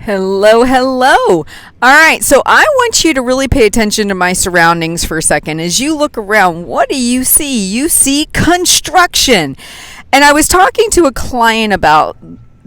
Hello, hello. All right, so I want you to really pay attention to my surroundings for a second. As you look around, what do you see? You see construction. And I was talking to a client about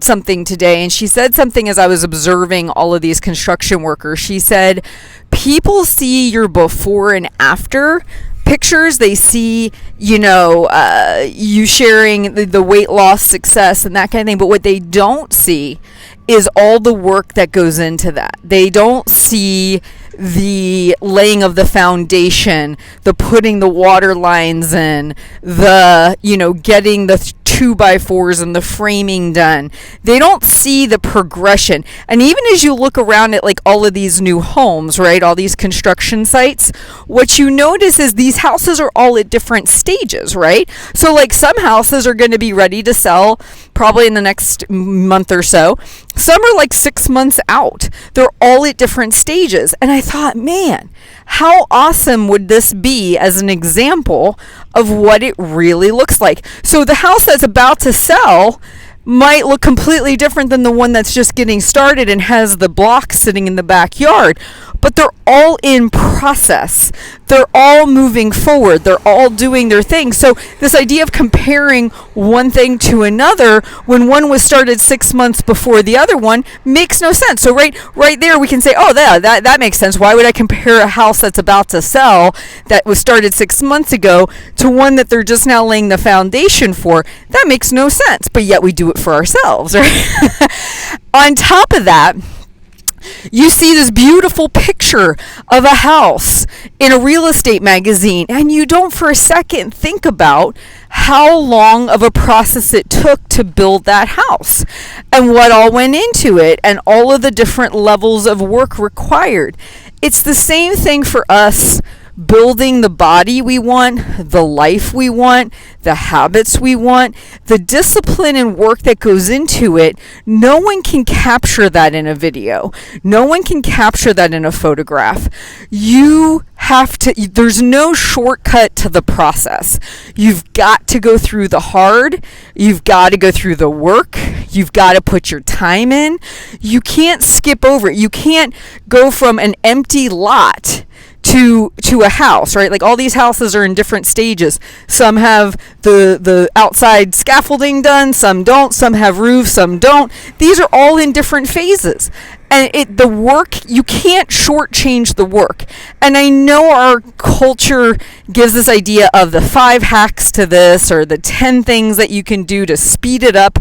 something today, and she said something as I was observing all of these construction workers. She said, people see your before and after pictures. They see, you sharing the weight loss success and that kind of thing. But what they don't see is all the work that goes into that. They don't see the laying of the foundation, the putting the water lines in, the, getting the 2x4s and the framing done. They don't see the progression. And even as you look around at like all of these new homes, right, all these construction sites, what you notice is these houses are all at different stages, right? So like some houses are going to be ready to sell probably in the next month or so. Some are like 6 months out. They're all at different stages. And I thought, man, how awesome would this be as an example of what it really looks like? So the house that's about to sell might look completely different than the one that's just getting started and has the blocks sitting in the backyard. But they're all in process. They're all moving forward. They're all doing their thing. So this idea of comparing one thing to another when one was started 6 months before the other one makes no sense. So right there we can say, oh, that makes sense. Why would I compare a house that's about to sell that was started 6 months ago to one that they're just now laying the foundation for? That makes no sense. But yet we do it for ourselves, right? On top of that, you see this beautiful picture of a house in a real estate magazine, and you don't for a second think about how long of a process it took to build that house and what all went into it and all of the different levels of work required. It's the same thing for us building the body we want, the life we want, the habits we want, the discipline and work that goes into it. No one can capture that in a video. No one can capture that in a photograph. There's no shortcut to the process. You've got to go through the hard. You've got to go through the work. You've got to put your time in. You can't skip over it. You can't go from an empty lot to a house, right? Like all these houses are in different stages. Some have the outside scaffolding done, some don't, some have roofs, some don't. These are all in different phases. And the work, you can't shortchange the work. And I know our culture gives this idea of the 5 hacks to this or the 10 things that you can do to speed it up.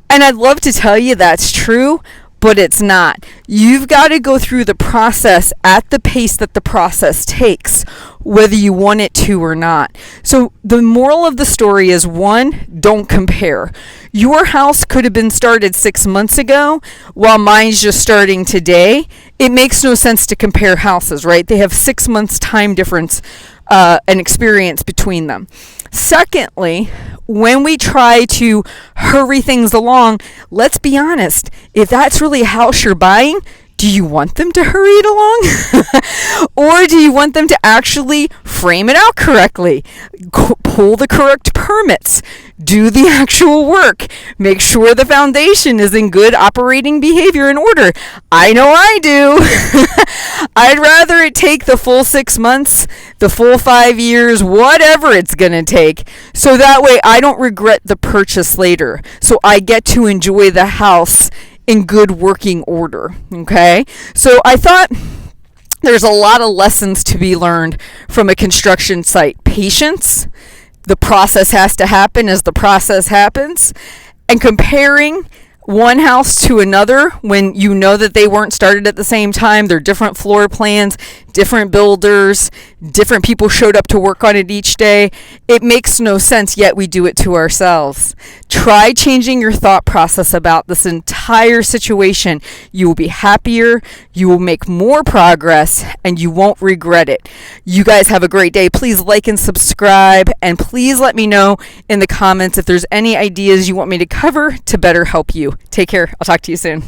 And I'd love to tell you that's true, but it's not. You've got to go through the process at the pace that the process takes, whether you want it to or not. So the moral of the story is, 1, don't compare. Your house could have been started 6 months ago while mine's just starting today. It makes no sense to compare houses, right? They have 6 months time difference and experience between them. Secondly, when we try to hurry things along, let's be honest. If that's really a house you're buying, do you want them to hurry it along? Or do you want them to actually frame it out correctly? Pull the correct permits. Do the actual work. Make sure the foundation is in good operating behavior and order. I know I do. I'd rather it take the full 6 months, the full 5 years, whatever it's going to take. So that way I don't regret the purchase later. So I get to enjoy the house in good working order. Okay? So I thought there's a lot of lessons to be learned from a construction site. Patience. The process has to happen as the process happens. And comparing one house to another when you know that they weren't started at the same time. They're different floor plans, different builders, different people showed up to work on it each day. It makes no sense, yet we do it to ourselves. Try changing your thought process about this entire situation. You will be happier, you will make more progress, and you won't regret it. You guys have a great day. Please like and subscribe, and please let me know in the comments if there's any ideas you want me to cover to better help you. Take care. I'll talk to you soon.